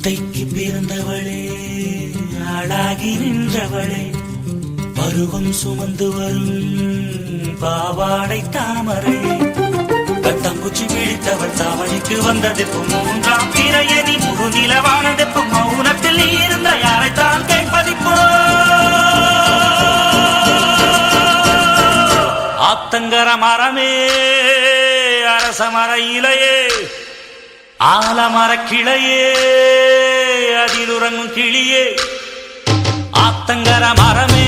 அத்தைக்கு பிறந்தவளே, ஆளாகி நின்றவளே, பருவம் சுமந்து வரும் பாவாடை தாமரை, கட்டங்குச்சி பிடித்தவள் தாவணிக்கு வந்ததெப்பும் மூன்றாம் பிறையணி முழு நிலவானதெப்பும் மௌனத்தில் நீ இருந்த யாரைத்தான் கேட்பதிப்போ. ஆத்தங்கர மரமே, அரச மர இலையே, ஆலமர கிளையே, அதில் உறங்கும் கிளியே. ஆத்தங்கர மரமே,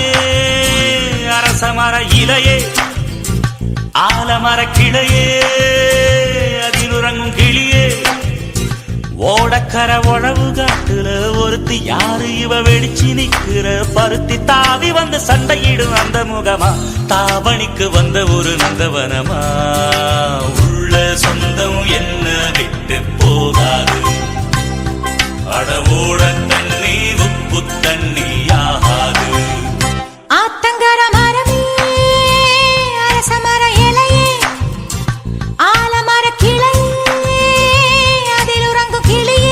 அரச மர இலையே, ஆலமர கிளையே, அதில் உறங்கும் கிளியே. ஓடக்கர உழவு காட்டுல ஒருத்தி யாரு இவ வெடிச்சு நிக்கிற பருத்தி தாவி வந்து சண்டையிடும் அந்த முகமா, தாவணிக்கு வந்த ஒரு நந்தவனமா. உள்ள சொந்தம் என்ன விட்டு போகாது, அடவோட தண்ணி உப்பு தண்ணி ஆகாது. ஆத்தங்கர மரமே, அரச மர இலையே, ஆலமர கிளையே, அதில் உறங்கும் கிளியே.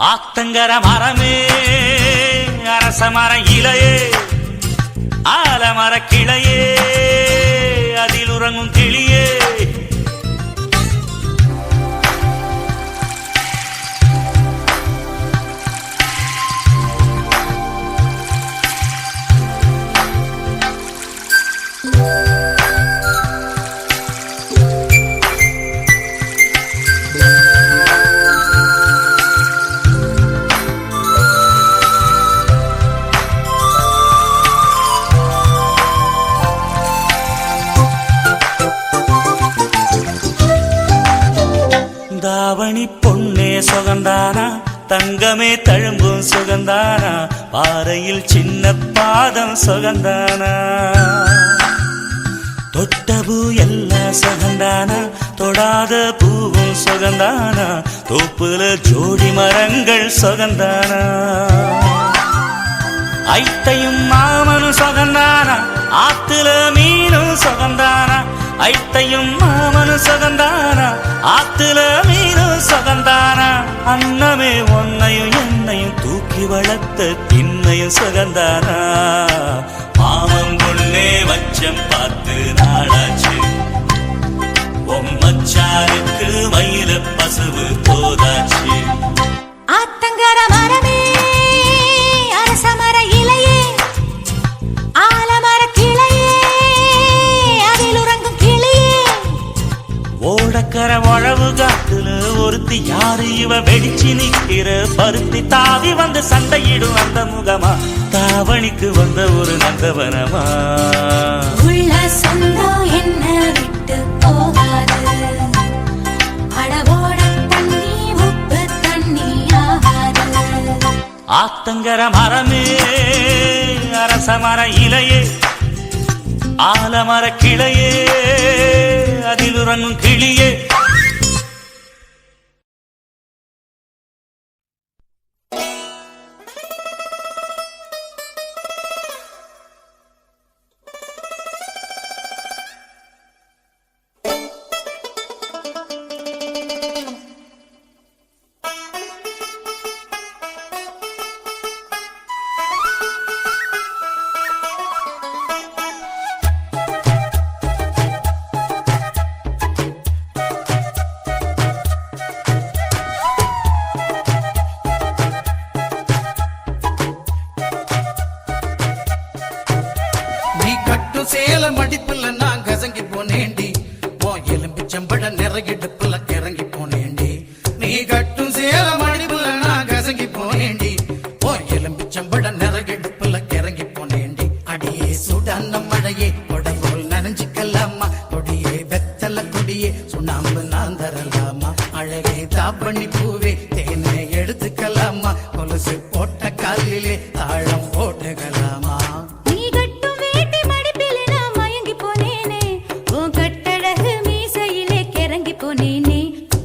ஆத்தங்கர மரமே, அரச மர இலையே, ஆலமர கிளையே, அதில் உறங்கும் கிளியே. தாவணி பொன்னே சுகந்தானா, தங்கமே தழும்பும் சுகந்தானா, பாறையில் சின்ன பாதம் சுகந்தானா. தொட்டபூ எல்லாம் சுகந்தானா, தொடாத பூவும் சுகந்தானா, தோப்புல ஜோடி மரங்கள் சுகந்தானா. ஐத்தையும் மாமனும் சுகந்தானா, ஆத்துல மீனும் சுகந்தானா. ஐத்தையும் மாமனும் சுகந்தானா, ஆத்துல மீனும் சுகந்தானா. அன்னமே ஒன்னையும் என்னையும் தூக்கி வளர்த்த திண்ணையும் சுகந்தானா. மாமன் பொண்ணே வச்சம் பார்த்து நாளாச்சு, ஒம்மச்சாருக்கு மயில பசுவு போதாச்சு. ஆத்தங்கர மரமே, அரச மர இலையே, ஆலமர கிளையே, அதில் உறங்கும் கிளியே. ஓடக்கர உழவு காட்டுல ஒருத்தி யாரு இவ வெடிச்சு நிக்கிற பருத்தி தாவி வந்து சண்டையிடும் அந்த முகமா, தாவணிக்கு வந்த ஒரு நந்தவனமா. உள்ள சொந்தம் என்ன விட்டு போகாது, அடவோட தண்ணி உப்பு தண்ணி ஆகாது. ஆத்தங்கர மரமே, அரச மர இலையே, ஆலமர கிளையே, அதில் உறங்கும் கிளியே. மடிப்புல நான் கசங்கி போனேண்டி ஓ எலும்பிச்சம்பட நிறையிடுப்புல கிறங்கி போனேண்டி நீ கட்டும் சேல மடிப்புல நான் கசங்கி போனேண்டி ஓ எலும்பிச்சம்பட நிறையிடுப்புல கிறங்கி போனேண்டி அடியே சுடான மழையே கொடைபோல் நனைஞ்சுக்கலாமா கொடியே வெத்தல கொடியே சுண்ணாம்பு நான் தரலாமா அழகே தாப்பண்ணி பூவே தேனை எடுத்துக்கலாமா கொலுசு போட்ட காலிலே தாழம் போட்டுக்கலாமா நீ கட்டும் வேட்டி மடிப்பிலே நான் மயங்கி போனேனே உன் கட்டழகு மீசையிலே கிறங்கி போனேனே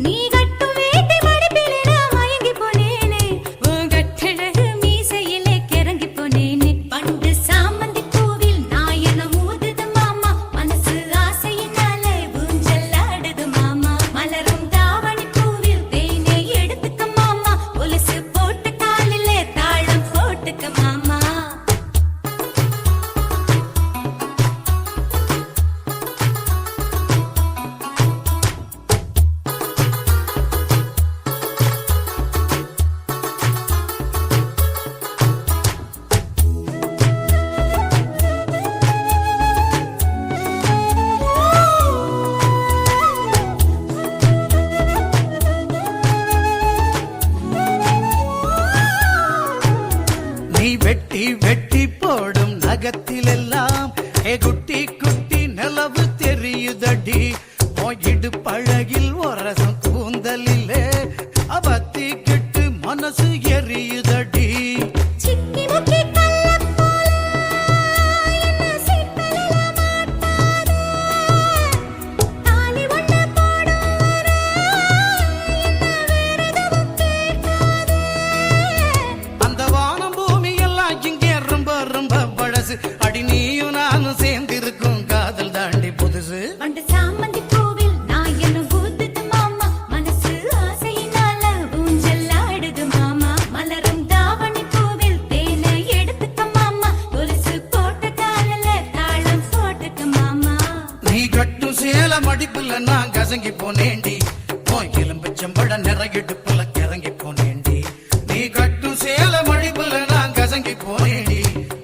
நீ கட்டும் வேட்டி மடிப்பிலே நான் மயங்கி போனேனே உன் கட்டழகு மீசையிலே கிறங்கி போனேனே பண்டு சாமந்தி பூவில் நாயனம் ஊதுது மாமா மனசு ஆசையினால ஊஞ்சல் ஆடுது மாமா மலரும் தாவணி பூவில் தேனை எடுத்துக்க மாமா கொலுசு போட்ட காலிலே தாளம் போட்டுக்க மாமா நீ வெட்டி வெட்டி போடும் நகத்திலெல்லாம் குட்டி குட்டி நிலவு தெரியுதடி போயிடு பழகில் ஒரசம் கூந்தலிலே அவத்தி கிட்டு மனசு எரியுதடி சிக்கி முக்கி கள்ளப் போல என்ன சிப்பலில மாட்டாதே தாலி ஒண்ணு போடும் வரை என்ன வேறெதுவும் கேட்காதே அந்த வானம் பூமி எல்லாம் இங்கே ரொம்ப ரொம்ப பழசு அடி நீயும் நானும் சேர்ந்திருக்கும் காதல் தாண்டி புதுசு பண்டு சாமந்தி பூவில் நாயனம் ஊதுது மாமா மனசு ஆசையினால ஊஞ்சல் ஆடுது மாமா மலரும் தாவணி பூவில் தேனை எடுத்துக்க மாமா கொலுசு போட்ட காலில தாளம் போட்டுக்க மாமா நீ கட்டும் சேல மடிப்புல நான் கசங்கி போனேண்டி ஓ எலும்பச்சம்பட நிறையிடுப்புல கிறங்கி போனேண்டி நீ கட்டும் சேல மடிப்புல நான் கசங்கி போனேண்டி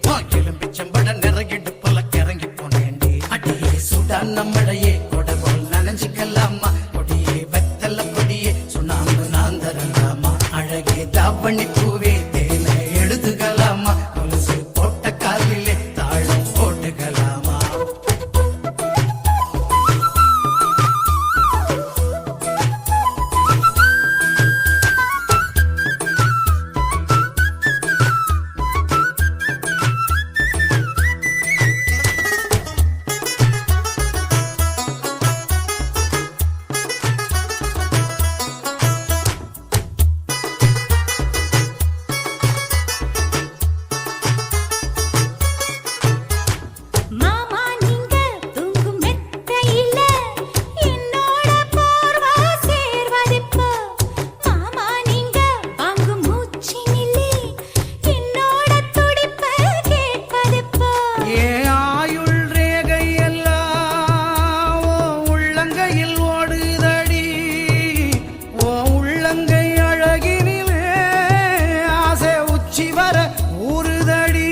ஓ எலும்பச்சம்பட நிறையிடுப்புல கிறங்கி போனேண்டி அடியே சுடான மழையே கொடைபோல் நனைஞ்சுக்கலாமா கொடியே வெத்தல கொடியே சுண்ணாம்பு நான் தரலாமா அழகே தாவணி பூவே தேனை எடுத்துக்கலாமா கொலுசு போட்ட காலிலே தாழம் போட்டுக்கலாமா மாமா நீங்க தூங்கும் மெத்தையில என்னோட போர்வா சேர்வதிப்போ மாமா நீங்க வாங்கும் மூச்சினிலே என்னோட துடிப்பு கேட்பதிப்போ ஏ ஆயுள் ரேகை எல்லாம் ஓ உள்ளங்கையில் ஓடுதடி ஓ உள்ளங்கை அழகினிலே ஆசை உச்சி வர ஊறுதடி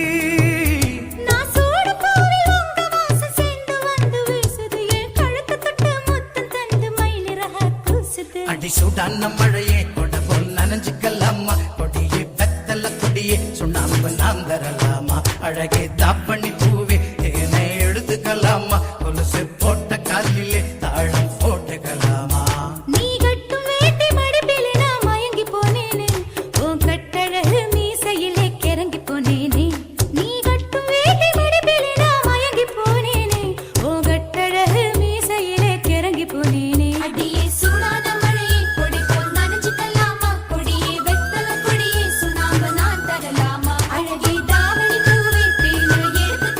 நான் சூடு பூவில் உங்க வாசம் சேர்ந்து வந்து வீசுது என் கழுத்து தொட்டு முத்தம் தந்து மயிலிறக கூசுது அடி சுடான மழையே கொடை போல் நனைஞ்சுக்கலாமா கொடியே வெத்தல கொடியே சுண்ணாம்பு நான் தரலாமா அழகே தாப்பண்ணி பூவே தேனை எடுத்துக்கலாமா கொலுசு போட்ட காலிலே தாழம் போட்டுக்கலாமா நீ கட்டும் வேட்டி மடிப்பிலே நான் மயங்கி போனேனே உன் கட்டழகு மீசையிலே கிறங்கி போனேனே நீ கட்டும் வேட்டி மடிப்பிலே நான் மயங்கி போனேனே உன் கட்டழகு மீசையிலே கிறங்கி போனேனே அடியே சூடான மழையே கொடி போல் நனைஞ்சுக்கலாமா கொடியே வெத்தல கொடியே சுண்ணாம்பு நான் தரலாமா அழகே தாவணி பூவே தேனை எடுத்துக்க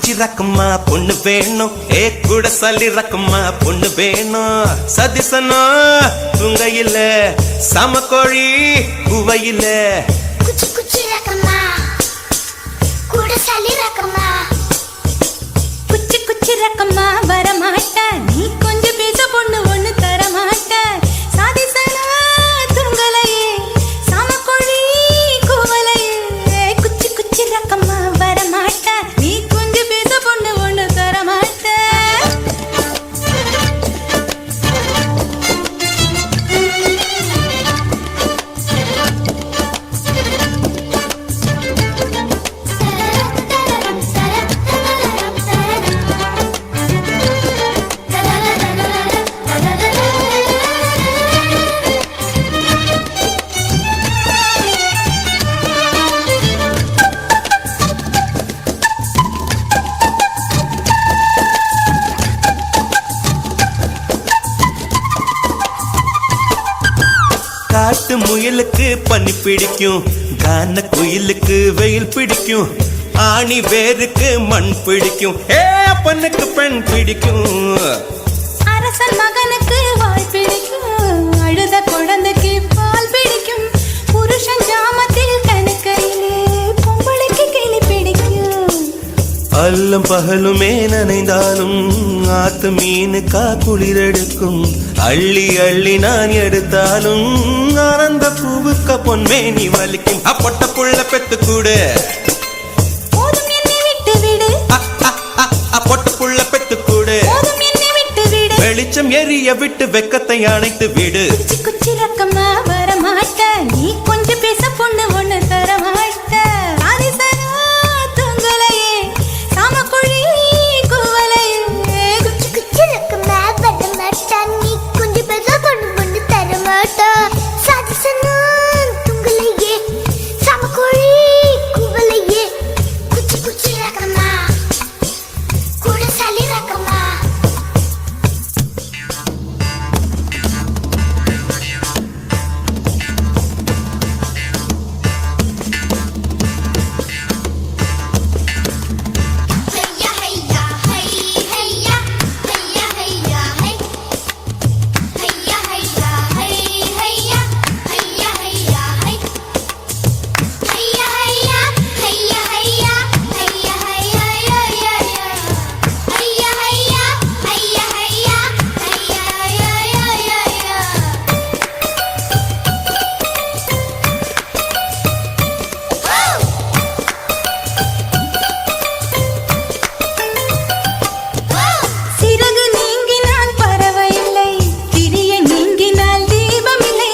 குச்சி ரக்கம்மா பொண்ணு வேணும் கூட சல்லி ரக்கம்மா பொண்ணு வேணும் சதிசனா துங்கையில சமக்கோழி குவையில குச்சி குச்சி ரக்கம்மா கூட சல்லி ரக்கம்மா குச்சி குச்சி ரக்கம்மா வரமாட்ட நீ கொஞ்சம் பேச பொண்ணு ஒண்ணு தரமாட்ட சாதிசனா துங்கலையே சாமக்கோழி கூவலையே குச்சி குச்சி ரக்கம்மா வரமாட்ட நீ கொஞ்சம் பேச பொண்ணு ஒண்ணு தரமாட்ட காட்டு முயலுக்கு பனி பிடிக்கும் கான குயிலுக்கு வெயில் பிடிக்கும் ஆணி வேருக்கு மண் பிடிக்கும் அப்பனுக்கு பெண் பிடிக்கும் அரசன் மகனுக்கு வாய் பிடிக்கும் அழுத குழந்தைக்கு பால் பிடிக்கும் புருஷன் ஜாமத்தில் கணக்கையிலே பொம்பளைக்கு கிளி பிடிக்கும் அல்லும் பகலுமே நனைந்தாலும் ஆத்து மீனுக்கா குளிரெடுக்கும் அள்ளி அள்ளி நான் எடுத்தாலும் ஆனந்த பூவுக்க பொன்மேனி வலிக்கும் அப்பொட்ட புள்ள பெத்து கூடு போதும் என்னை விட்டு விடு பொட்ட புள்ள பெத்து கூடு போதும் என்னை விட்டு விடு வெளிச்சம் எரிய விட்டு வெக்கத்தை அணைத்து விடு குச்சி குச்சி ரக்கம்மா வரமாட்ட நீ கொஞ்சம் பேச பொண்ணு ஒண்ணு தரமாட்ட சாதிசனா துங்கலையே சாமக்கோழி கூவலையே குச்சி குச்சி ரக்கம்மா வரமாட்டா நீ கொஞ்சம் பேச பொண்ணு ஒண்ணு தரமாட்டா சாதிசனா துங்கலையே சாமக்கோழி கூவலையே குச்சி குச்சி ரக்கம்மா கூட சல்லி ரக்கம்மா ஹையா ஹையா ஹை ஹையா ஹையா ஹையா ஹை ஹையா ஹையா ஹை ஹையா ஹையா ஹையா ஹை ஹையா ஹையா ஹையா ஹையா ஹையா ஹையா ஹையா ஹையா ஹையா ஹையா ஹையா சிறகு நீங்கினால் பறவை இல்லை திரிய நீங்கினால் தீபம் இல்லை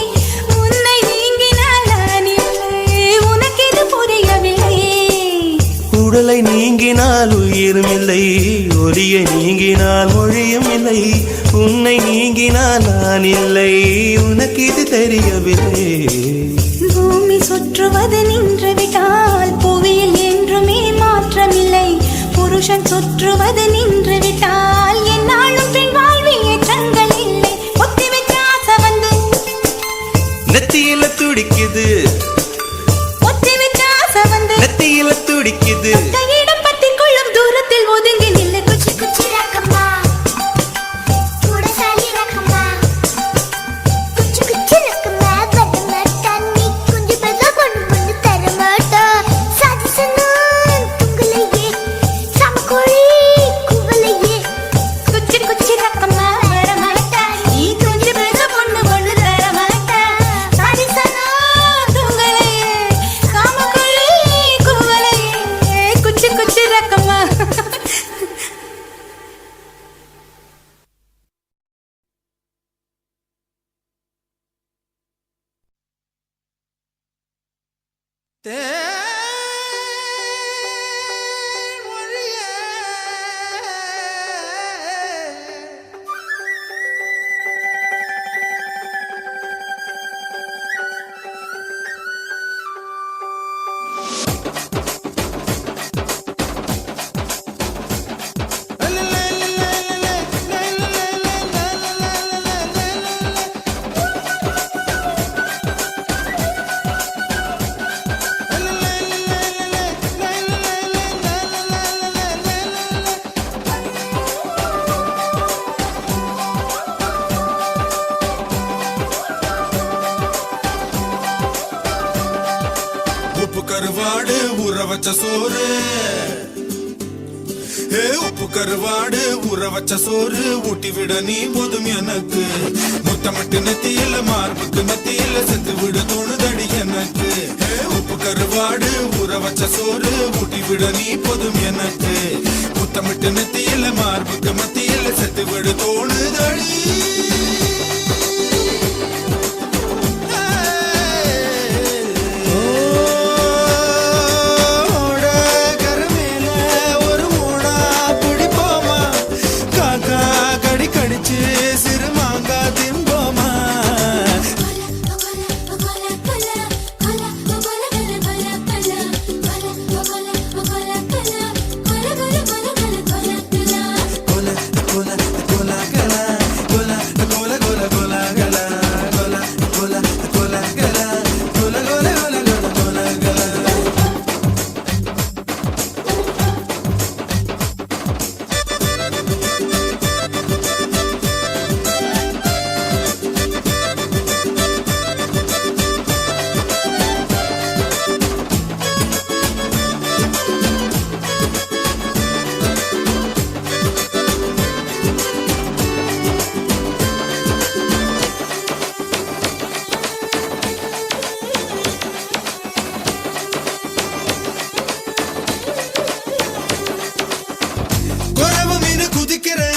உன்னை நீங்கினால் நான் இல்லை உனக்கு இது புரியவில்லை உடலை நீங்கினால் உயிரும் இல்லை ஒலியை நீங்கினால் மொழியும் இல்லை உன்னை நீங்கினால் நான் இல்லை உனக்கு இது தெரியவில்லை பூமி சுற்றுவது நின்று விட்டால் புவியில் என்றுமே மாற்றமில்லை புருஷன் சுற்றுவது நின்று விட்டால் என்னாலும் பெண் வாழ்வில் ஏற்றங்கள் இல்லை ஒத்தி வச்ச ஆசை வந்து நெத்தியில துடிக்குது ஒத்தி வச்ச ஆசை வந்து நெத்தியில துடிக்குது கையிடம் பத்தி கொள்ளும் தூரத்தில் ஒதுங்கி நில்லு குச்சி குச்சி ரக்கம்மா கூட சல்லி ரக்கம்மா குச்சி குச்சி ரக்கம்மா வரமாட்டா நீ கொஞ்சம் பேச பொண்ணு ஒண்ணு தரமாட்டா சாதிசனா துங்கலையே சாமக்கோழி கூவலையே குச்சி குச்சி ரக்கம்மா வரமாட்டா நீ கொஞ்சம் பேச பொண்ணு ஒண்ணு தரமாட்டா சாதிசனா துங்கலையே சாமக்கோழி கூவலையே குச்சி குச்சி ரக்கம்மா கருவாடு ஊற வச்ச சோறு உப்பு கருவாடு ஊற வச்ச சோறு ஊட்டி விட நீ போதும் எனக்கு முத்தமிட்டு நெத்தியில மார்புக்கு நெத்தியில செத்து விட தோணுதடி எனக்கு உப்பு கருவாடு ஊற வச்ச சோறு ஊட்டி விட நீ போதும் எனக்கு முத்தமிட்டு நெத்தியில மார்புக்கு மத்தியில செத்து விட தோணுதடி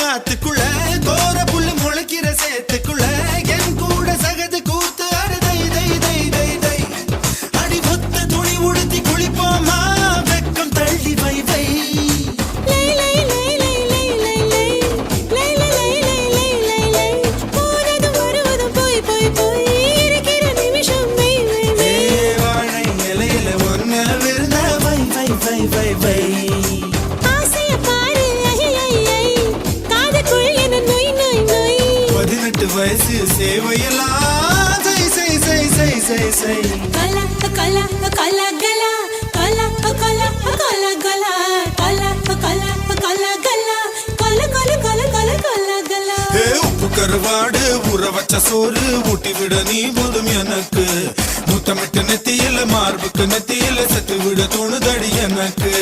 ஆத்துக்குள்ள கோர புல்லு முளைக்கிற சேத்துக்குள்ள என் கூட சகது கூத்து அறுதை தை தை தை தை அடி ஒத்த துணி உடுத்தி குளிப்போமா வெக்கம் தள்ளி வை வை வாழை இலையில ஒன்ன விருந்த வை வை வை வை வை வயசு சேவையெல்லாம் செய் செய் செய் செய் செய் செய் கல கல கல கல கல கல கல கல கல கல கல கல கல கல கல கல கல உப்பு கருவாடு ஊற வச்ச சோறு ஊட்டி விட நீ போதும் எனக்கு முத்தமிட்டு நெத்தியில மார்புக்கு நெத்தியில செத்து விட தோணுதடி எனக்கு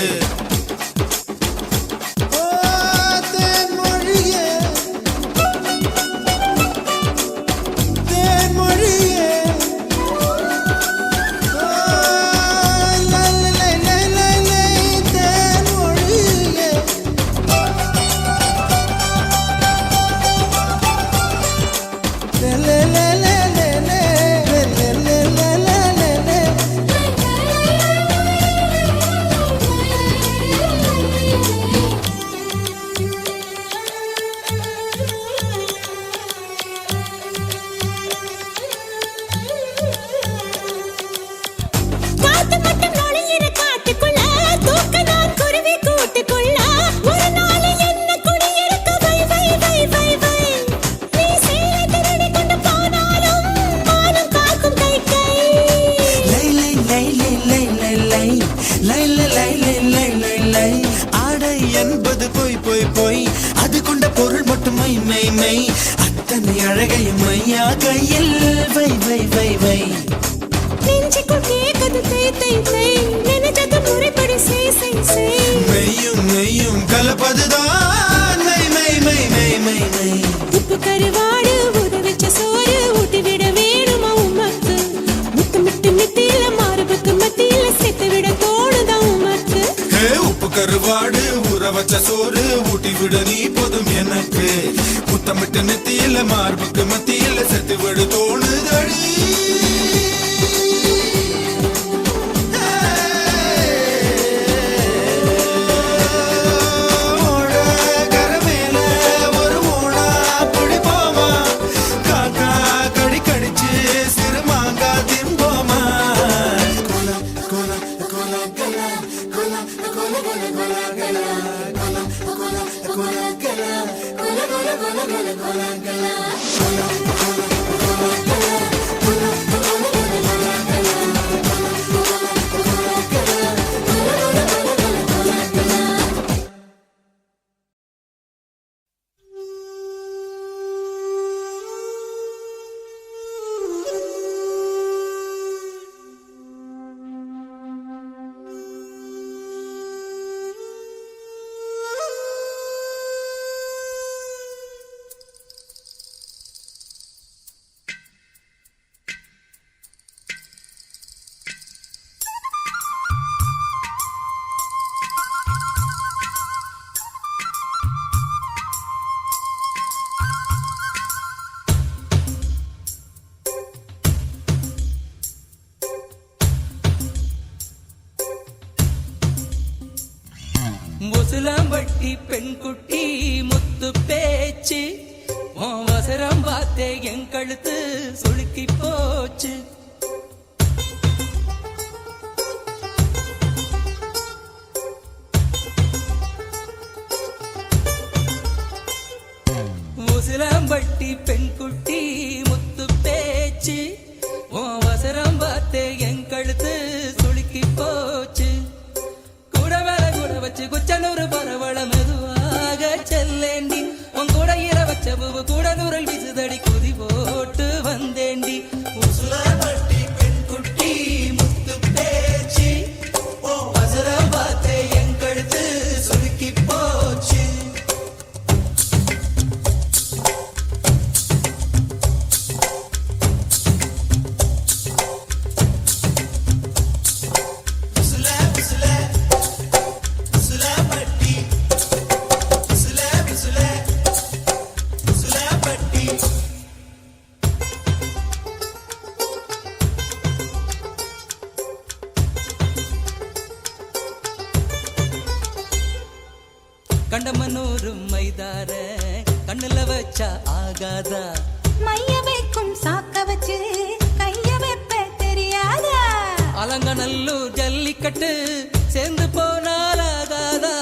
ஆடை என்பது போய் போய் போய் அது கொண்ட பொருள் மட்டும் மை மை மை அத்தனை அழகையும் மையா கையில் வை வை வை வை நெஞ்சுக்குள் கேட்குது தை தை தை நினைச்சது முறைப்படி செய் செய் செய் மெய்யும் மெய்யும் கலப்பதுதான் மை மை மை மை மை மை உப்பு கருவாடு ஊற வச்ச சோறு ஊட்டி விட வேணுமா உமக்கு முத்தமிட்டு நெத்தியில மார்புக்கு மத்தியில சேர்த்து விட தோணுதா உமக்கு உப்பு கருவாடு ஊற வச்ச சோறு ஊட்டி விட நீ போதும் எனக்கு முத்தமிட்டு நெத்தியில மார்புக்கு மத்தியில செத்து விட தோணுதடி முசுலம்பட்டி பெண் குட்டி முத்து பேச்சு உன் வசரம் பார்த்தே என் கழுத்து சுளுக்கி போச்சு முசுலம்பட்டி பெண் குட்டி முத்து பேச்சு உன் வசரம் பார்த்தே என் கழுத்து சுளுக்கி போச்சு கூட மேல கூட வச்சு குச்சனூறு பரவள மெதுவாக செல்லேண்டி உன் கூட இர வச்ச பூவு கூட நூறல் விசுதடி குதி போட்டு வந்தேண்டி முசுலம்பட்டி பெண் குட்டி முத்து பேச்சு உன் வசரம் பார்த்தே என் கழுத்து சுளுக்கி போச்சு கண்டமனூரு மைதார கண்ணுல வச்சா ஆகாதா மைய வைக்கும் சாக்க வச்சு கைய வைப்ப தெரியாதா அலங்கநல்லூர் ஜல்லிக்கட்டு சேர்ந்து போனால் ஆகாதா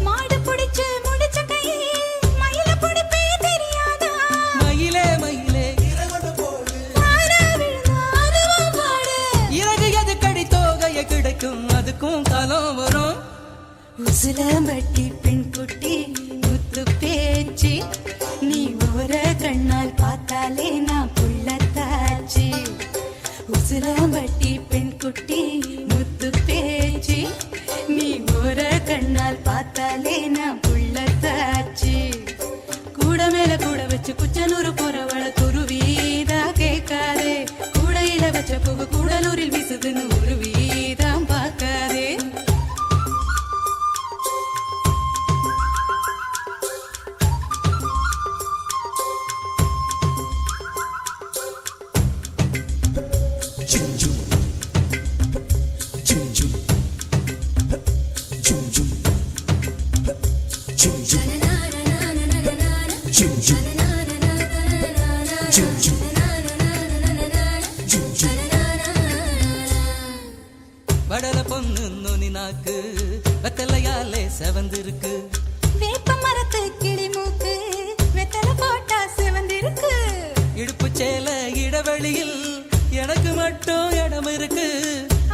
மாடு புடிச்சு முடிச்ச கை மயில புடிப்பே தெரியாதா மயிலே மயிலே ஆனா விழுந்தா அதுவும் பாடு இறகு எது கடி தோகைய கிடைக்கும் அதுக்கும் காலம் வரும் உசுலம்பட்டி பெண் குட்டி முத்து பேச்சு நீ ஒரு கண்ணால் பார்த்தாலே நான் புள்ளத்தாச்சு உசுலம்பட்டி பெண் குட்டி முத்து பேச்சு நீ ஒரு கண்ணால் பார்த்தாலே நான் புள்ளத்தாச்சு கூட மேல கூட வச்சு குச்சனூறு போறவள துருவீதா கேட்காதே கூடையில வச்ச பூவு கூடலூரில் வீசுதுன்னு உருவீதான் பார்க்காதே வடல பொண்ணு நுனி நாக்கு வெத்தலையாலே செவந்திருக்கு வேப்ப மரத்து கிளி மூக்கு வெத்தலை போட்டா சிவந்திருக்கு இடுப்பு சேல இடைவெளியில் எனக்கு மட்டும் இடம் இருக்கு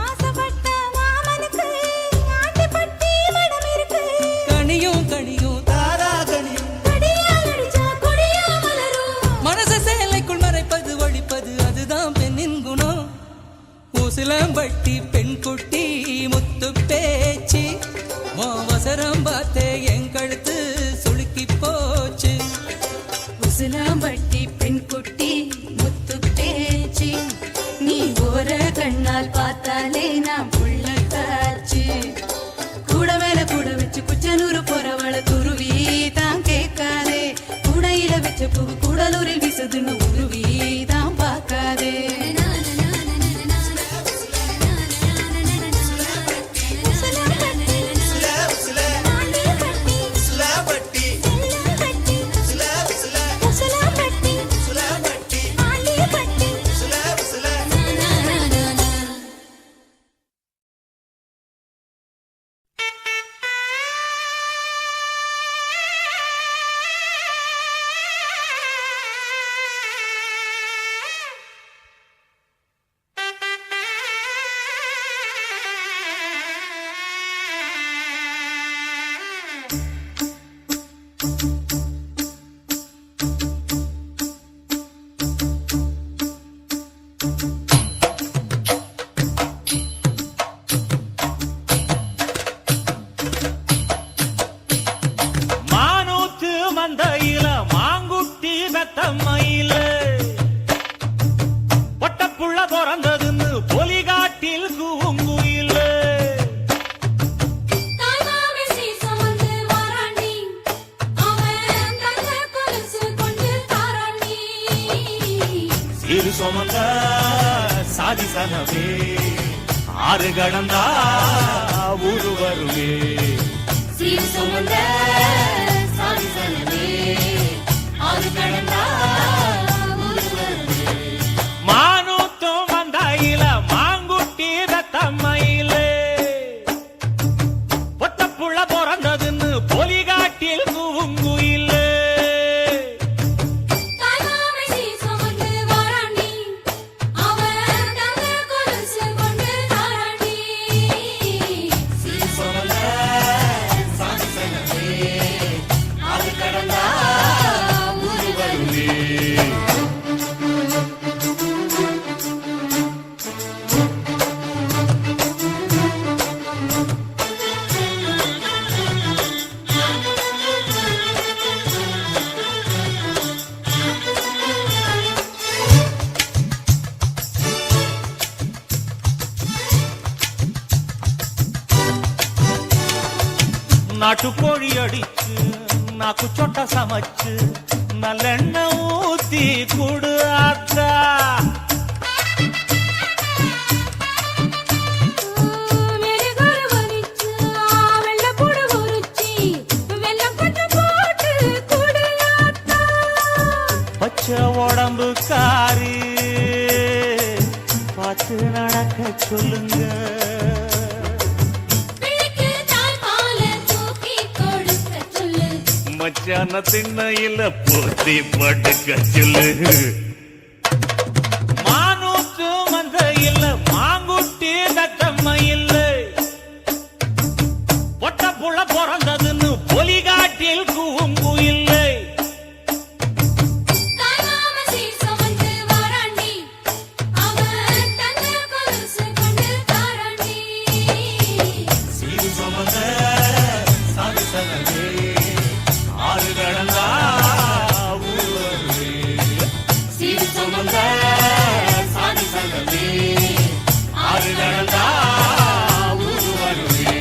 ஆசைப்பட்ட மாமனுக்கு ஆண்டிப்பட்டி மடம் இருக்கு கனியும் கனியும் தாரா கனியும் கொடியால் அடிச்சா கொடியா மலரும் மனச சேலைக்குள் மறைப்பது ஒழிப்பது அதுதான் பெண்ணின் குணம் உசிலம்பட்டி பெண் குட்டி முத்து பேச்சு மோவசரம் பார்த்தே என் கழுத்து சுளுக்கி போச்சு உசிலம்பட்டி பெண் குட்டி முத்து பேச்சு நீ ஒரு கண்ணால் பார்த்தாலே நான் புள்ளத்தாச்சு கூட மேல கூட வச்சு குச்சனூறு போறவள துருவி தான் கேட்காதே கூடையில வச்ச பூ கூடலூரில் வீசுதுன்னு உருவி தான் பார்க்காதே மந்தையில மாங்குட்டி பெத்தம்மையில பொட்டப்புள்ள பிறந்ததுன்னு பொலிகாட்டில் கூங்குயில சிறு சுமந்த சாதி சனவே ஆறு கடந்தா ஊரு வருவே புள்ள பிறந்ததுன்னு பொலிகாட்டில் கூவுங்குயில் தாய்மாமை சுமந்து வாராண்டி அவன் தங்க கொலுசு கொண்டு தாராண்டி அது கடந்தா ஊரு வருமே நாட்டுக்கோழி அடிச்சு நாக்கு சொட்ட சமைச்சு நல்லெண்ணெய் ஊத்தி குடு ஆத்தா மெழுகுரு வரிச்சு வெள்ளப்பூடு உரிச்சி வெள்ளம் கொஞ்சம் போட்டு குடியாத்தா பச்சை உடம்பு காரி பார்த்து நடக்க சொல்லுங்க பிள்ளைக்கு தாய்ப்பால தூக்கி கொடுக்க சொல்லு மச்சான திண்ணையில போத்தி படுக்க சொல்லு மானூத்து மந்த இல்ல மாங்குட்டி தத்தம்ம இல்ல பொட்ட புள்ள பிறந்ததுன்னு பொலிகாட்டில் கூவுங்குயில் தாய்மாமை சுமந்து வாராண்டி அவன் தங்க கொலுசு கொண்டு தாராண்டி சீரு சுமந்த சாமி சனமே ஆறு கடந்தா ஊரு வருவே. சீரு சுமந்த சாமி சனமே ஆறு கடந்தா ஊரு வருவே.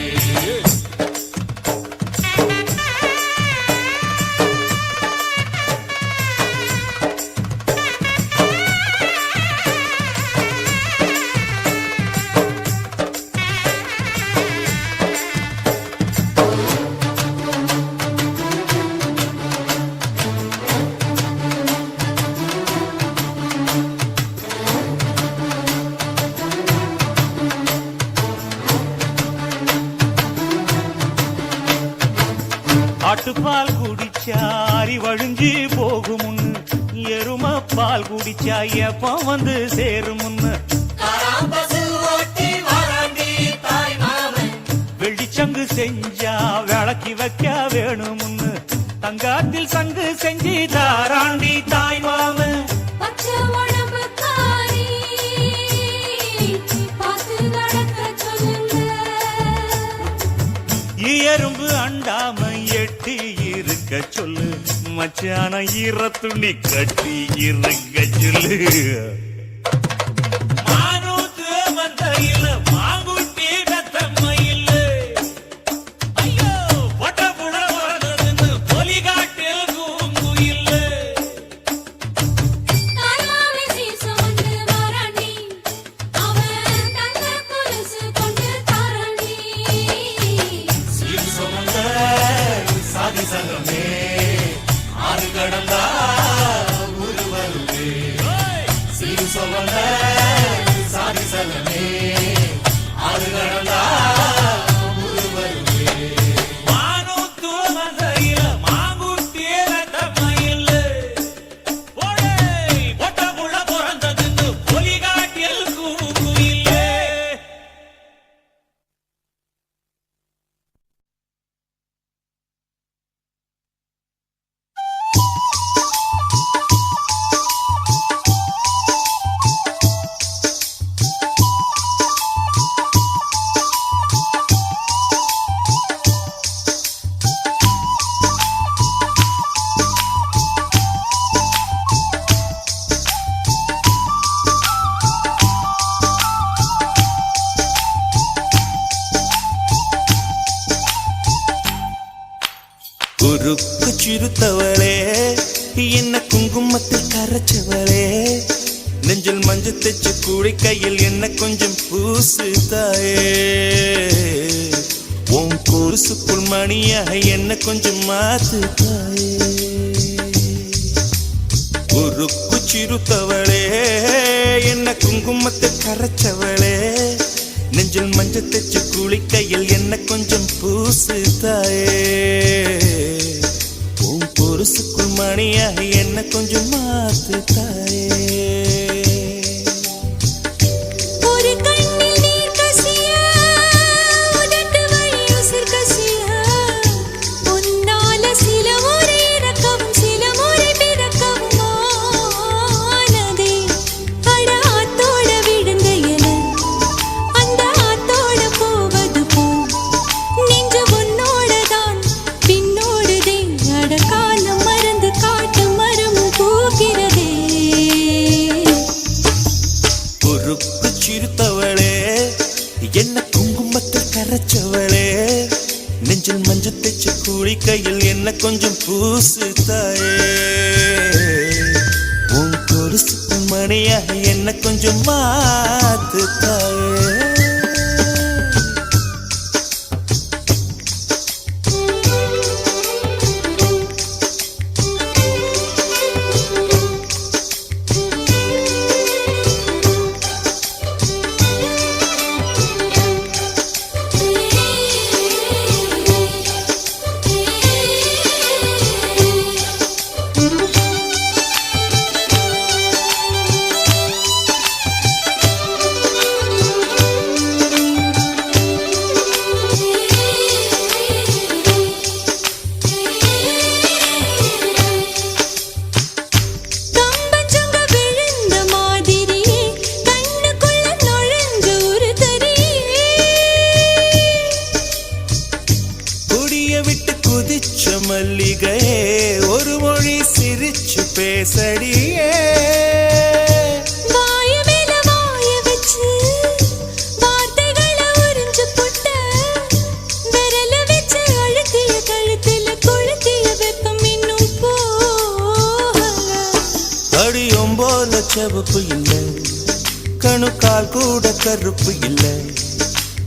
ஆட்டுப்பால் குடிச்சா அறிவழிஞ்சு போகுமுன்னு எரும பால் குடிச்சா எப்ப வந்து சேருமுன்னு வெள்ளிச்சங்கு செஞ்சா விளக்கி வைக்க வேணுமுன்னு தங்காத்தில் சங்கு செஞ்சு தாராண்டி தாய் மாமன் பச்சை உடம்பு காரி பார்த்து நடக்க சொல்லுங்க எறும்பு அண்டாம எட்டி இருக்க சொல்லு மச்சான ஈர துணி கட்டி இருக்க சொல்லு மானூத்து மந்தையில மாங்குட்டி நத்தம்ம இல்ல ஐயோ பொட்ட புள்ள பிறந்ததுன்னு பொலிகாட்டில் கூவுங்குயில் தாய்மாமை சுமந்து வாராண்டி அவன் தங்க கொலுசு கொண்டு தாராண்டி சீர் சுமந்த சாதி சங்கமே ஆறு கடந்தா ஊரு வருவே. சீர் சுமந்த சாதி சங்கமே ஆறு கடந்தா ஊரு வருவே. மானூத்து மந்தையில மாங்குட்டி நத்தம்ம இல்ல ஓடே பொட்ட புள்ள பிறந்ததுன்னு பொலிகாட்டில் கூவுங்குயில் குறுக்கு சிறுத்தவளே என்ன குங்குமத்தில் கரைச்சவளே நெஞ்சில் மஞ்சள் தைச்ச கூடை கையில் என்ன கொஞ்சம் பூசு தாயே உன் கொலுசுக்குள் மணியாக என்ன கொஞ்சம் மாத்து தாயே குறுக்கு சிறுத்தவளே என்ன குங்குமத்தில் கரைச்சவளே நெஞ்சில் மஞ்சள் தைச்சு குளிக்கையில் என்ன கொஞ்சம் பூசு தாயே உன் பொருசுக்குள் மணியாக என்ன கொஞ்சம் மாத்து தாயே என்ன குங்குமத்தில் கரைச்சவளே நெஞ்சில் மஞ்சள் தைச்சு குளிக்கையில் என்ன கொஞ்சம் பூசு தாயே உன் கொலுசுக்கு மணியாக என்ன கொஞ்சம் மாத்து தாயே மல்லிகையே ஒரு மொழி சிரிச்சு பேசடியே வாய மேல வாய வச்சு வார்த்தைகளை உறிஞ்சு புட்ட விரல வச்சு அழுத்திய கழுத்துல கொளுத்திய வெப்பம் இன்னும் போகல அடியும் போல செவப்பு இல்லை கணுக்கால் கூட கருப்பு இல்லை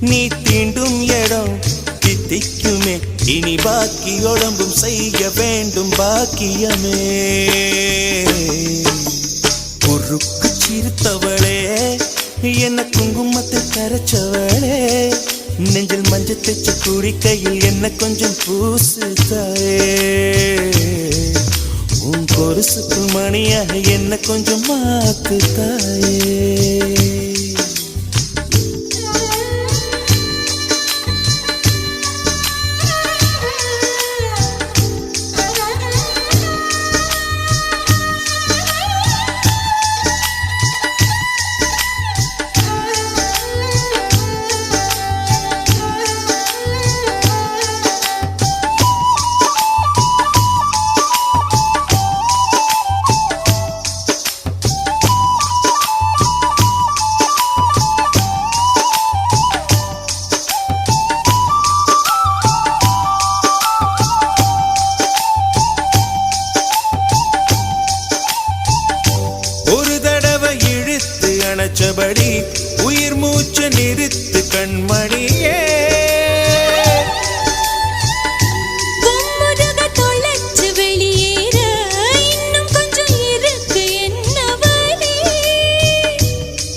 நீ தீண்டும் இடம் தித்திக்குமே இனி பாக்கி உடம்பும் செய்ய வேண்டும் பாக்கியமே குறுக்கு சிரித்தவளே என்ன குங்குமத்தை கரைச்சவளே நெஞ்சில் மஞ்சள் தைச்சு குடிக்கையில் என்ன கொஞ்சம் பூசு தாயே உன் கொலுசுக்கு மணியாக என்ன கொஞ்சம் மாத்து தாயே அணைச்சபடி உயிர் மூச்சு நிறுத்து கண்மணியே கும்முருக தொலைச்சு வெளியேற இன்னும் கொஞ்சம் இருக்கு என்ன வழி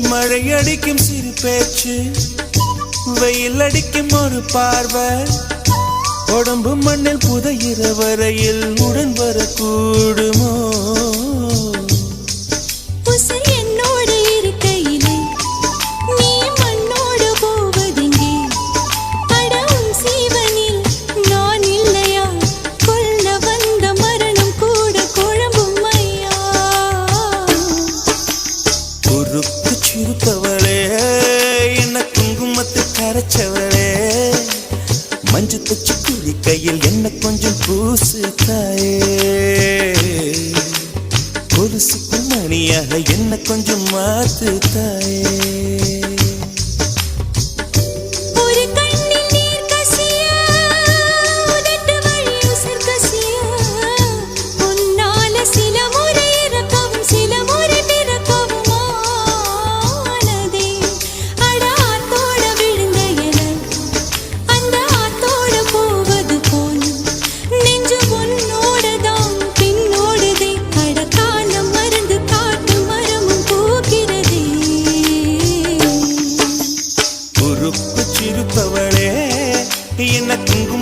மழை அடிக்கும் சிறு பேச்சு வெயில் அடிக்கும் ஒரு பார்வை உடம்பு மண்ணில் புதையிற வரையில் உடன் வரக்கூடுமோ மஞ்சு தச்சு குளிக்கையில் என்ன கொஞ்சம் பூசு தாயே கொலுசுக்கு மணியாக என்ன கொஞ்சம் மாத்து தாயே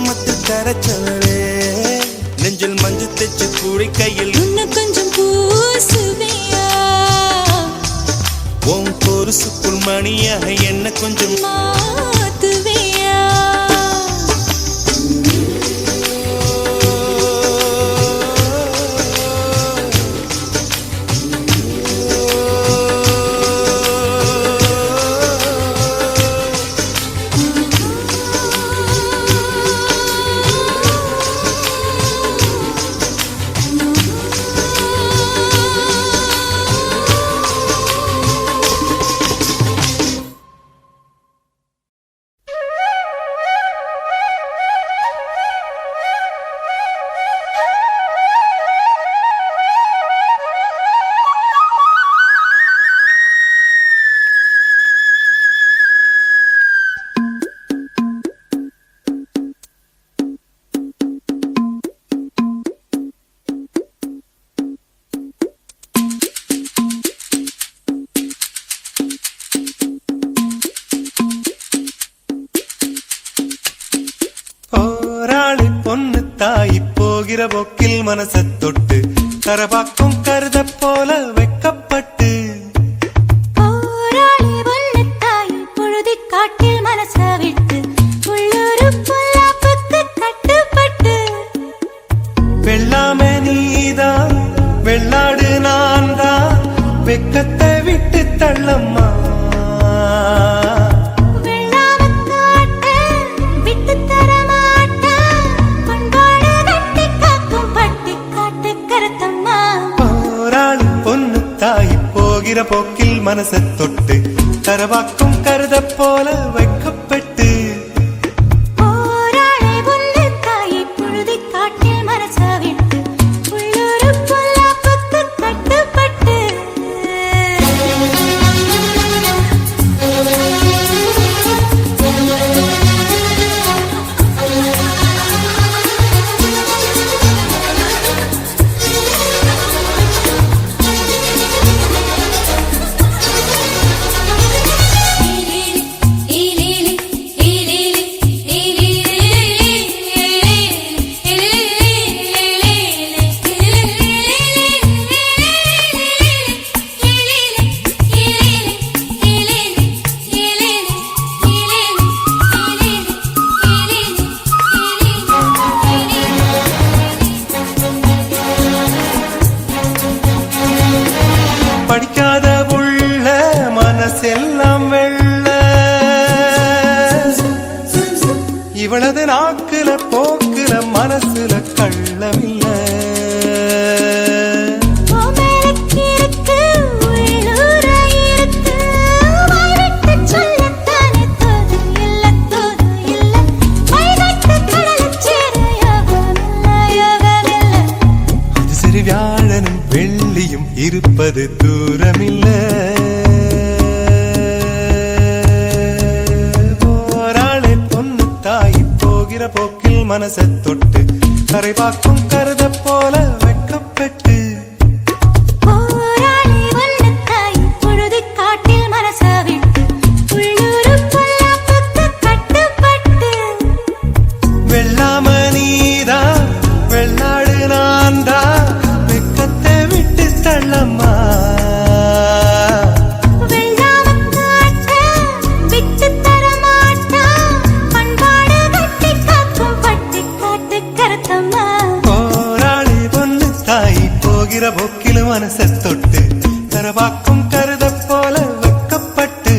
குங்குமத்தில் கரைச்சவளே நெஞ்சில் மஞ்சள் தைச்சு குளிக்கையில் இன்னும் கொஞ்சம் பூசுவியா உன் பொருசுக்குள் மணியாக என்ன கொஞ்சம் மாத்துவியா போகிற போக்கில் மனச தொட்டு கரபாக்கும் கருத போல வெக்கப்பட்டு போராளி ஒன்னு தாய் பொழுதி காட்டில் மனச விட்டு உள்ளூரு பொல்லாப்புக்கு கட்டுப்பட்டு வெள்ளாமே நீதான் வெள்ளாடு நான் தான் வெக்கத்தை விட்டு தள்ளம்மா போகிற போக்கில் மனச தொட்டு கரவாக்கும் கருத போல வைக்கப்பட்டு போராளி ஒன்னு தாய் பொழுதி காட்டில் மனச விட்டு உள்ளூரு பொல்லாப்புக்கு கட்டுப்பட்டு படிக்காத உள்ள மனசெல்லாம் வெள்ள இவளது நாக்குல போக்குல மனசுல கள்ளமில்ல அது சரி வியாழனும் வெள்ளியும் இருப்பது தூரமில்ல போராளே பொண்ணு தாய் போகிற போக்கில் மனச தொட்டு கரைவாக்கும் கருத போல வெக்கப்பட்டு போராளி ஒன்னு தாய் பொழுதி காட்டில் மனச விட்டு உள்ளூரு பொல்லாப்புக்கு கட்டுப்பட்டு வெள்ளாம நீதா வெள்ளாடு நான்தா வெக்கத்தை விட்டு தள்ளம்மா போராளி பொண்ணு தாய் போகிற போக்கில் மனச தொட்டு கரவாக்கும் கருத போல வெக்கப்பட்டு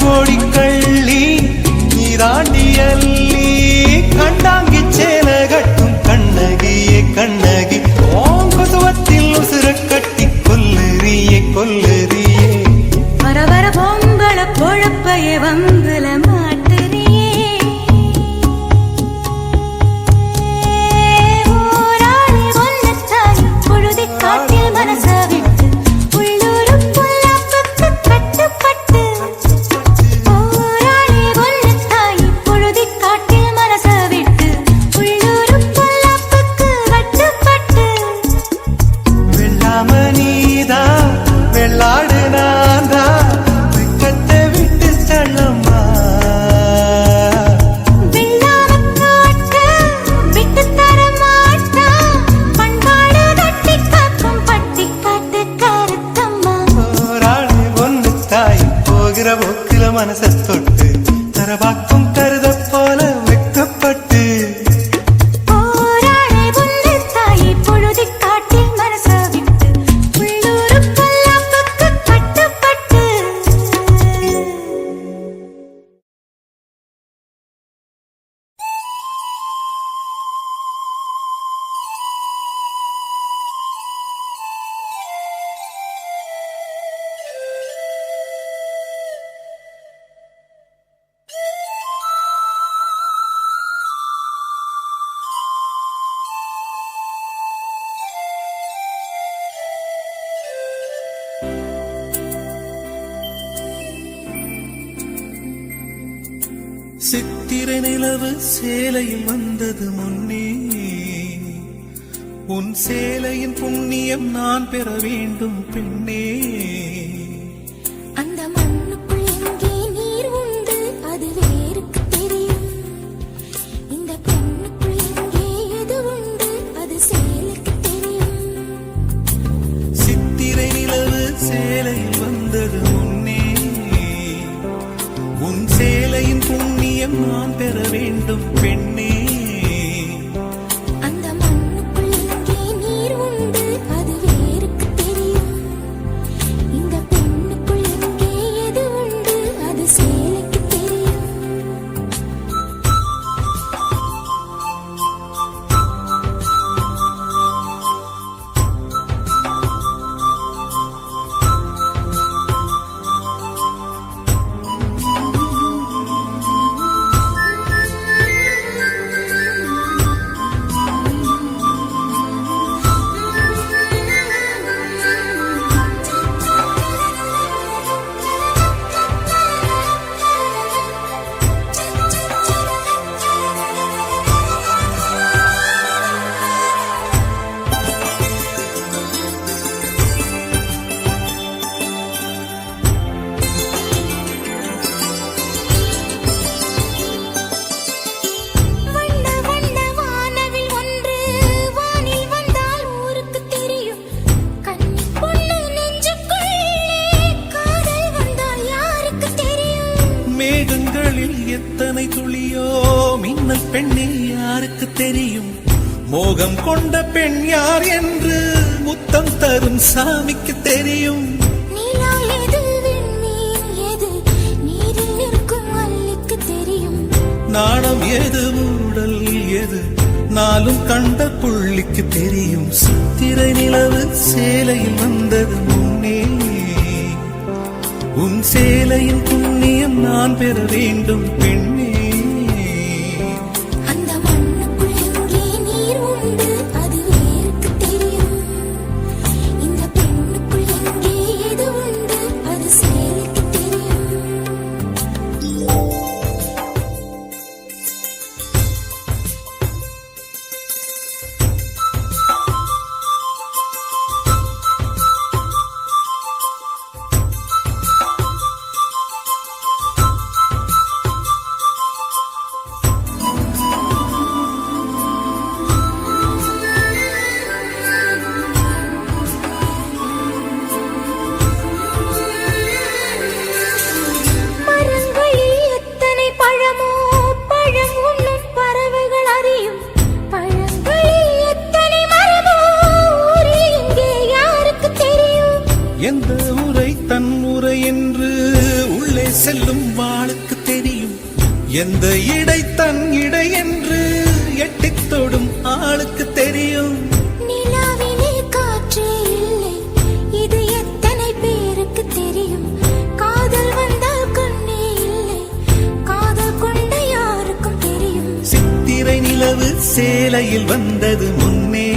கோடி கள்ளி நீராண்டி அள்ளி கண்டாங்கி சேல கட்டும் கண்ணகியே கண்ணகி ஓங்குசுவத்தில் உசுர கட்டி கொல்லுறியே கொல்லுறியே வர வர பொம்பள பொழப்பைய வம்புல மாட்டுறியே ஊராளி ஒன்னத்தாய் பொழுதி காட்டில் மனச விட்டு உள்ளூரு புல்லாப்புக்கு கட்டுப்பட்டு ஊராளி ஒன்னத்தாய் பொழுதி காட்டில் மனச விட்டு உள்ளூரு புல்லாப்புக்கு கட்டுப்பட்டு வெள்ளாம நீதா வெள்ளாடு நான்தா வெக்கத்தை விட்டு தள்ளம்மா வெள்ளாமக்காட்டு விட்டு தர மாட்டா பண்பாடு கட்டி காக்கும் பட்டி காட்டு கருத்தம்மா போராளி ஒன்னு தாய் போகிற போக்கில மனச தொட்டு தரவாக்கும் கருத போல வெக்கப்பட்டு போராளி புல்லு தாயி பொழுதி காட்டில் மனச விட்டு உள்ளூரு பொல்லாப்புக்கு கட்டுப்பட்டு சித்திரை நிலவு சேலையில் வந்தது முன்னே உன் சேலையின் புண்ணியம் நான் பெற வேண்டும் பெண்ணே அந்த மண்ணுக்குள் எங்கே நீர் உண்டு அது வேருக்கு தெரியும் இந்த பெண்ணுக்குள் எங்கே எது உண்டு அது சேலுக்கு தெரியும் சித்திரை நிலவு சேலையில் வந்தது முன்னே உன் சேலையின் புண்ணியம் நான் பெற வேண்டும் பெண்ணே அந்த மண்ணுக்குள் எங்கே நீர் உண்டு அது வேருக்கு தெரியும் இந்த பெண்ணுக்குள் எங்கே எது உண்டு அது சேலுக்கு தெரியும் வண்ண வண்ண வானவில் ஒன்று வானில் வந்தால் ஊருக்கு தெரியும் கன்னி பொண்ணு நெஞ்சுக்குள்ளே காதல் வந்தால் யாருக்கு தெரியும் மேகங்களில் எத்தனை துளியோ மின்னல் பெண்ணே யாருக்கு தெரியும் மோகம் கொண்ட பெண் யார் என்று முத்தம் தரும் சாமிக்கு தெரியும் நீலா எது விண்மீன் எது நீரில் இருக்கும் அல்லிக்கு தெரியும் நாணம் எது ஊடல் எது நாளும் கண்ட புள்ளிக்கு தெரியும் சித்திரை நிலவு சேலையில் வந்தது முன்னே உன் சேலையின் புண்ணியம் நான் பெற வேண்டும் பெண்ணே அந்த மண்ணுக்குள் எங்கே நீர் உண்டு அது வேருக்கு தெரியும் இந்த பெண்ணுக்குள் எங்கே எது உண்டு அது சேலுக்கு தெரியும் எந்த உரை தன் உரை என்று உள்ளே செல்லும் வாளுக்கு தெரியும். எந்த இடை தன் இடை என்று எட்டித் தொடும் ஆளுக்கு தெரியும். நிலாவிலே காற்றே இல்லை, இது எத்தனை பேருக்கு தெரியும். காதல் வந்தால் கண்ணே இல்லை, காதல் கொண்ட யாருக்கும் தெரியும். சித்திரை நிலவு சேலையில் வந்தது முன்னே,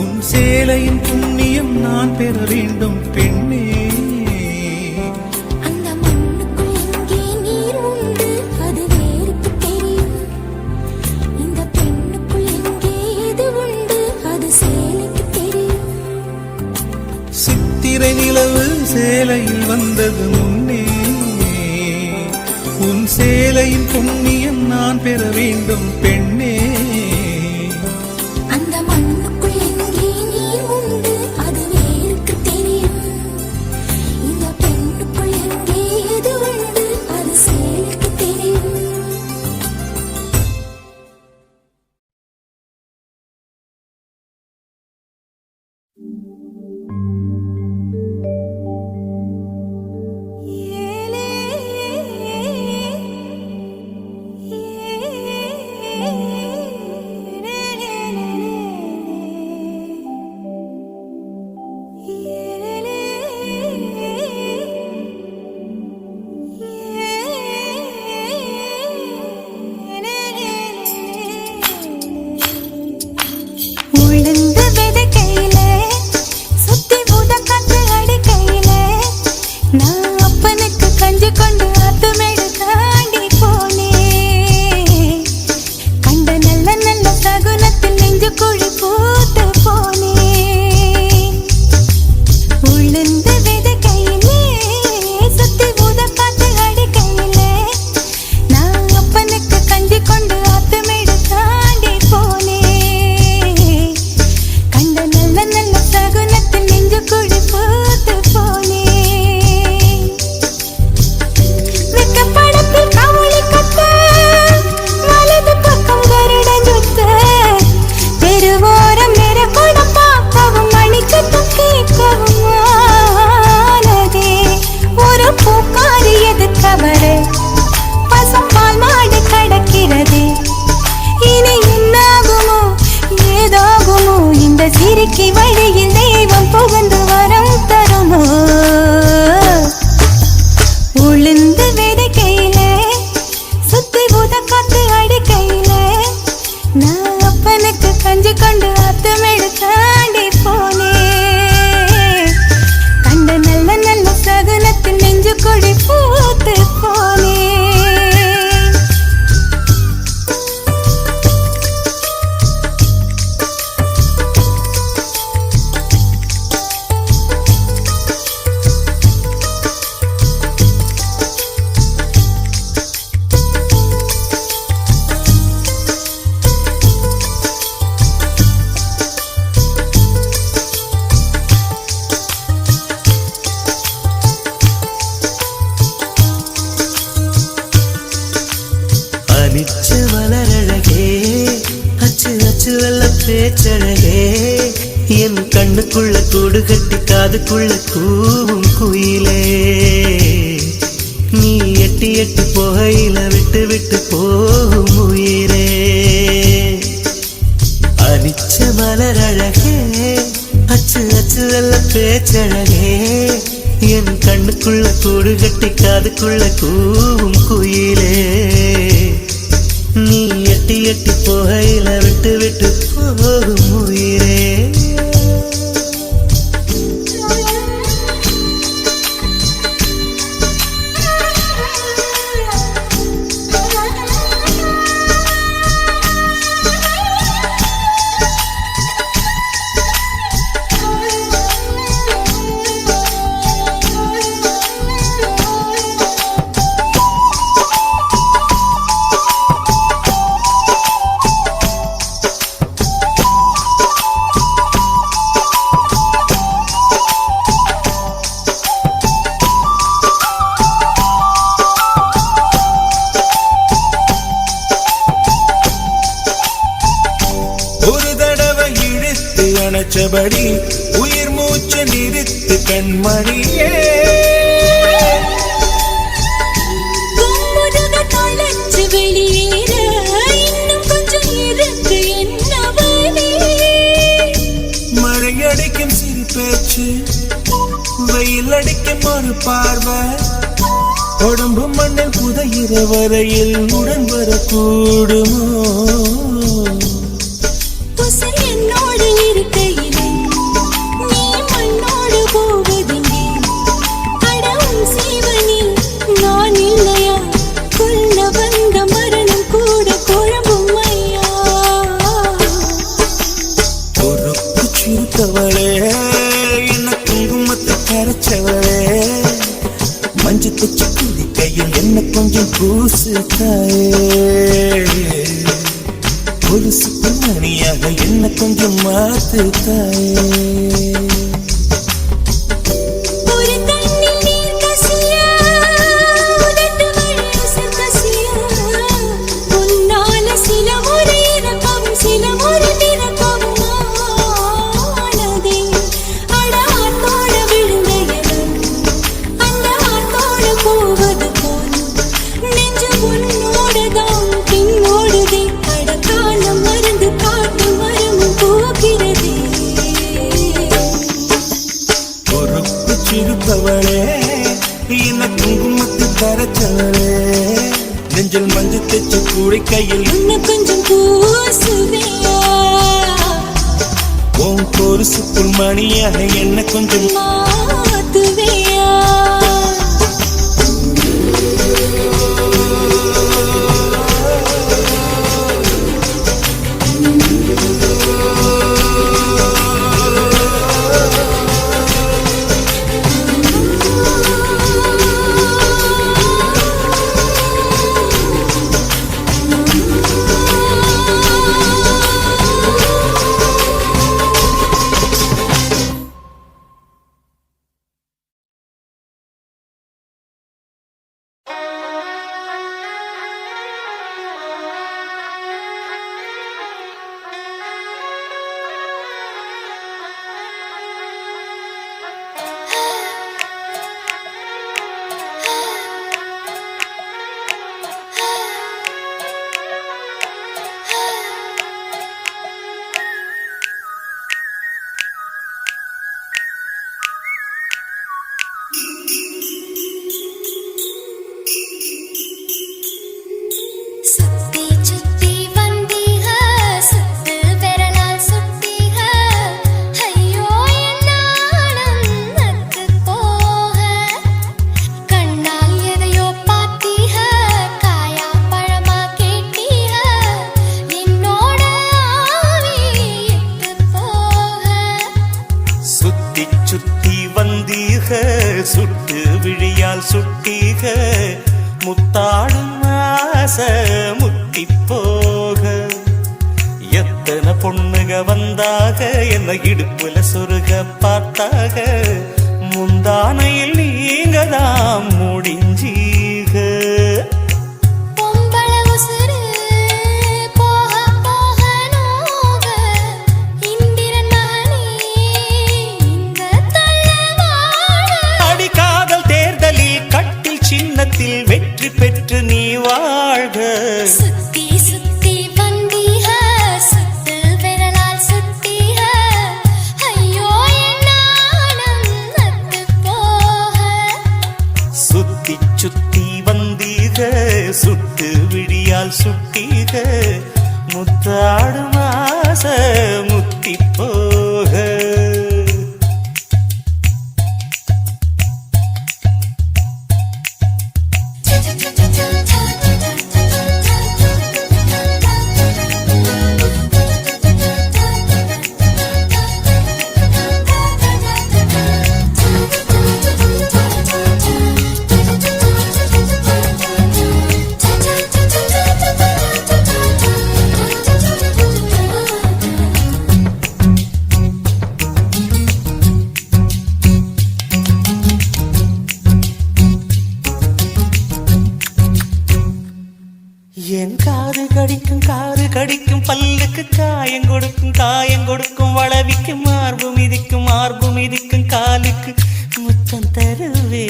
உன் சேலையின் புண்ணியம் நான் பெற வேண்டும் பெண்ணே. அந்த மண்ணுக்குள் எங்கே நீர் உண்டு அது வேருக்கு தெரியும். இந்த பெண்ணுக்குள் எங்கே எது உண்டு அது சேலைக்கு தெரியும். சித்திரை நிலவு சேலையில் வந்தது முன்னே, உன் சேலையின் புண்ணியம் நான் பெற வேண்டும் பெண்ணே. அந்த மண்ணுக்குள் எங்கே நீர் உண்டு அது வேருக்கு தெரியும். இந்த பெண்ணுக்குள் எங்கே எது உண்டு அது சேலைக்கு தெரியும். உளுந்து விதைக்கையிலே, சுத்தி உதக்காத்து அடிக்கையிலே, நான் அப்பனுக்கு கஞ்சி கொண்டு ஆத்துமேடு தாண்டி போனேன். கண்ட நல்ல நல்ல சகுனத்தில் நெஞ்சு குழி பூத்து போனேன். உளுந்து விதைக்கையிலே, சுத்தி உதக்காத்து அடிக்கையிலே, நான் அப்பனுக்கு கஞ்சி கொண்டு ஆத்துமேடு தாண்டி போனேன். கண்ட நல்ல நல்ல சகுனத்தில் நெஞ்சு குழி பூத்து போனேன். வெக்கப்படத்தில் கவுளி கத்த, வலது பக்கம் கருடன் சுத்த, தெருவோரம் நெருக்கூடம் பார்க்கவும் மணிச்சத்தம் கேட்கவும் ஆனதே. ஒரு பூக்காரி எதிர்த்தவரே, பசும்பால் மாடு கடக்கிறதே. இனி என்னாகுமோ ஏதாகுமோ, இந்த சிரிக்கி வழியில் தெய்வம் புகுந்து வரம் தருமோ. உளுந்து விதைக்கையிலே, சுத்தி உதக்காத்து அடிக்கையிலே, நான் அப்பனுக்கு கஞ்சி கொண்டு ஆத்துமேடு தாண்டி போனேன். கண்ட நல்ல நல்ல சகுனத்தில் நெஞ்சு கொடி பூத்து போனேன். அனிச்ச மலரழகே, அச்சு அச்சு வெள்ள பேச்சழகே, என் கண்ணுக்குள்ள கூடு கட்டி காதுக்குள்ள கூவும் குயிலே. நீ எட்டி எட்டி போகையில விட்டு விட்டு போகும் உயிரே. அனிச்ச மலரழகே, அச்சு அச்சு வெள்ள பேச்சழகே, என் கண்ணுக்குள்ள கூடு கட்டி காதுக்குள்ள கூவும் குயிலே. நீ எட்டி எட்டி போகையில விட்டு விட்டு போகும் உயிரே. அணைச்சபடி உயிர் மூச்சு நீ கண்மணியே கும்முருக தொலைச்சு வெளியேற இன்னும் கொஞ்சம் இருக்கு என்ன வழி? மழையடிக்கும் சிறு பேச்சு வெயில் அடிக்கும் ஒரு பார்வை உடம்பு மண்ணில் புதையிற வரையில் உடன் வரக்கூடுமோ உசர் என்னோடு இருக்கையிலே நீ மண்ணோடு போவதில்லை அடவும் சீவனில் நான் இல்லையா கொல்ல வந்த மரணம் கூட குழம்பும் ஐயா பொறுப்பு சிறுத்தவளே என்ன குங்குமத்தை கரைச்சவளே மஞ்சு தச்சு குடிக்கையில் என்ன கொஞ்சம் பூசு தாயே கொலுசு மணியாக என்ன கொஞ்சம் மாத்து தாயே ஒரு கண்ணில் நீர் கசியா உதட்டு வழி உசர் கசியா உன்னால சில முறை இறக்கம் சில முறை திறக்கம் ஆனதே அட ஆத்தோட விழுந்த இடம் அந்த ஆத்தோட போவது போல் நெஞ்சு உன்னோடதான் பின்னோடுதே அட காலம் மருந்து காட்டு மரமும் போகிறதே பொறுப்பு சிறுத்தவளே என்ன குங்குமத்தை கரைச்சவளே நெஞ்சில் மஞ்சு தச்சு குடிக்கையில் இன்னும் கொஞ்சம் பூசுவியா உன் கொலுசுக்குள் மணியாக என்ன கொஞ்சம் மாத்துவியா சுத்தி சுத்தி வந்தீக சுத்து விரலால் சுத்தீக ஐயோ என் நாணம் நத்து போக கண்ணால் எதையோ பார்த்தீக காயா பழமா கேட்டீக என்னோட ஆவி இட்டு போக சுத்தி சுத்தி வந்தீக சுட்டு விழியால் சுட்டீக முத்தாடும் ஆசை முத்தி போக எத்தனை பொண்ணுக வந்தாக என்ன இடுப்புல சொருக பார்த்தாக முந்தானையில் நீங்க தான் முடிஞ்சீக பொம்பள உசுரு போக போக நோக இந்திரன் மகனே இந்த தள்ளவாழ அடிக்காதல் தேர்தலில் கட்டில் சின்னத்தில் வெற்றி பெற்று நீ வாழ்க சுத்தி சுத்தி வந்தீக சுத்து விரலால் சுத்தீக ஐயோ என் நாணம் நத்து போக சுத்தி சுத்தி வந்தீக சுட்டு விழியால் சுட்டீக முத்தாடும் ஆசை முத்தி போக கடிக்கும் பல்லுக்கு காயம் கொடுக்கும் வளவிக்கும் மார்பு மிதிக்கும் காலுக்கு முத்தம் தருவே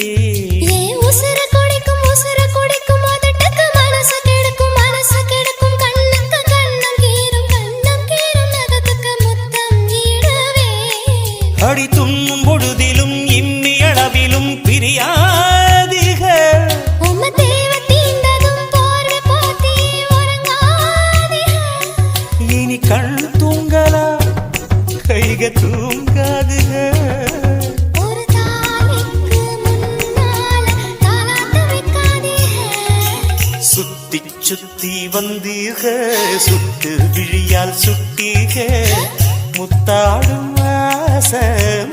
ஏன் உசுர குடிக்கும் அதட்டுக்கு மனசு கெடுக்கும் கண்ணுக்கு கண்ணம் கீரும் நகத்துக்கு முத்தம் ஈடவே அடி துண்ணும் பொழுதிலும் இம்மி அளவிலும் பிரியாதிக உம்ம தேவ தீண்டதும் போர்வை போத்தி உறங்காதே இனி கண் தூங்கலா கைக தூங்காதுக ஒரு தாலிக்கு முன்னால தாலாட்ட வைக்காதே சுத்தி சுத்தி வந்தீக சுட்டு விழியால் சுட்டீக முத்தாடும் ஆசை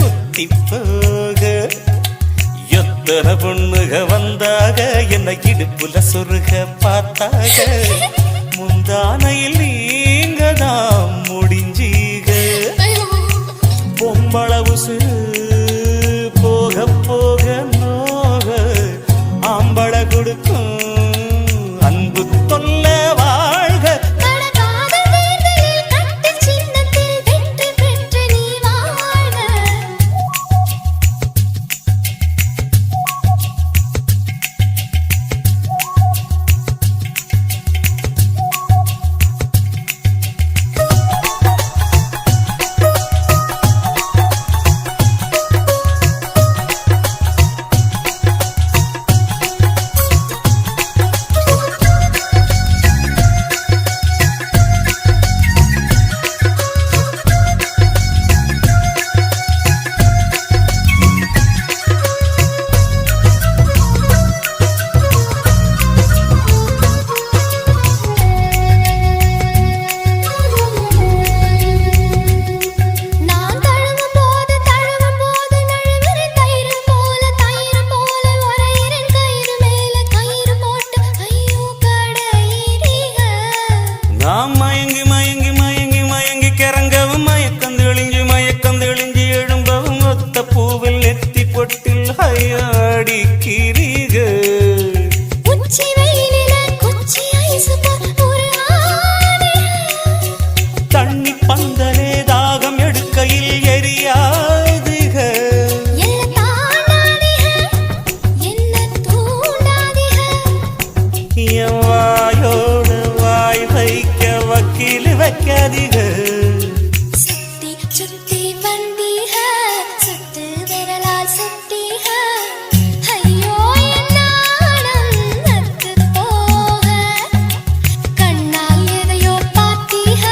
முத்தி போக எத்தனை பொண்ணுக வந்தாக என்ன இடுப்புல சொருக பார்த்தாக முந்தானையில் நீங்க தான் முடிஞ்சீக பொம்பளவுசு போக போக நோக ஆம்பள கொடுக்கும் அன்பு தொல்ல வாழ்க கடகாத தேர்தலில் கட்டு சின்னத்தில் வெற்றி பெற்று நீ வாழ்க நான் தழுவும் போது நழுவுற தயிரும் போல உரையிறன் கயிறு மேல கயிறு போட்டு ஐயோ கடையிறீக நாம் மயங்கி மயங்கி மயங்கி மயங்கி கிறங்கவும் மயக்கம் தெளிஞ்சு எழும்பவும் ஒத்த பூவில் நெத்தி பொட்டில் அடிக்கிறீக உச்சி வெயிலில குச்சி ஐசு ஒரு ஆணை தண்ணி பந்தலே தாகம் எடுக்கையில் எரியாதுக எல்ல தாண்டாதீக என்ன தூண்டாதீக என் வாயோடு வாய் வைக்க வக்கீல் வைக்காதீக சுத்தி சுத்தி வந்தீக சுத்து விரலால் சுட்டீக ஐயோ என் நாணம் நத்து போக கண்ணால் எதையோ பார்த்தீக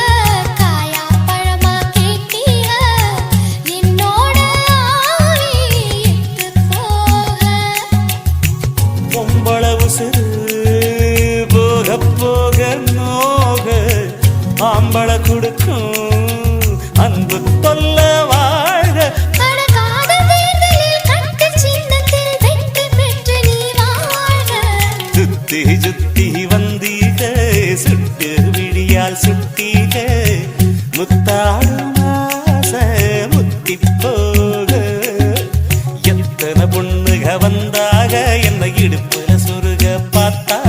காயா பழமா கேட்டீக என்னோட ஆவி எத்து போக பொம்பளவுசு போக போக நோக ஆம்பள கொடுக்கும் அன்பு தொல்ல வாழ்க கடகாத தேர்தலில் கட்டு சின்னத்தில் வெற்றி பெற்று நீ வாழ்க சுத்தி சுத்தி வந்தீக சுட்டு விழியால் சுட்டீக முத்தாடும் ஆசை முத்தி போக எத்தனை பொண்ணுக வந்தாக என்ன இடுப்புல சொருக பார்த்தா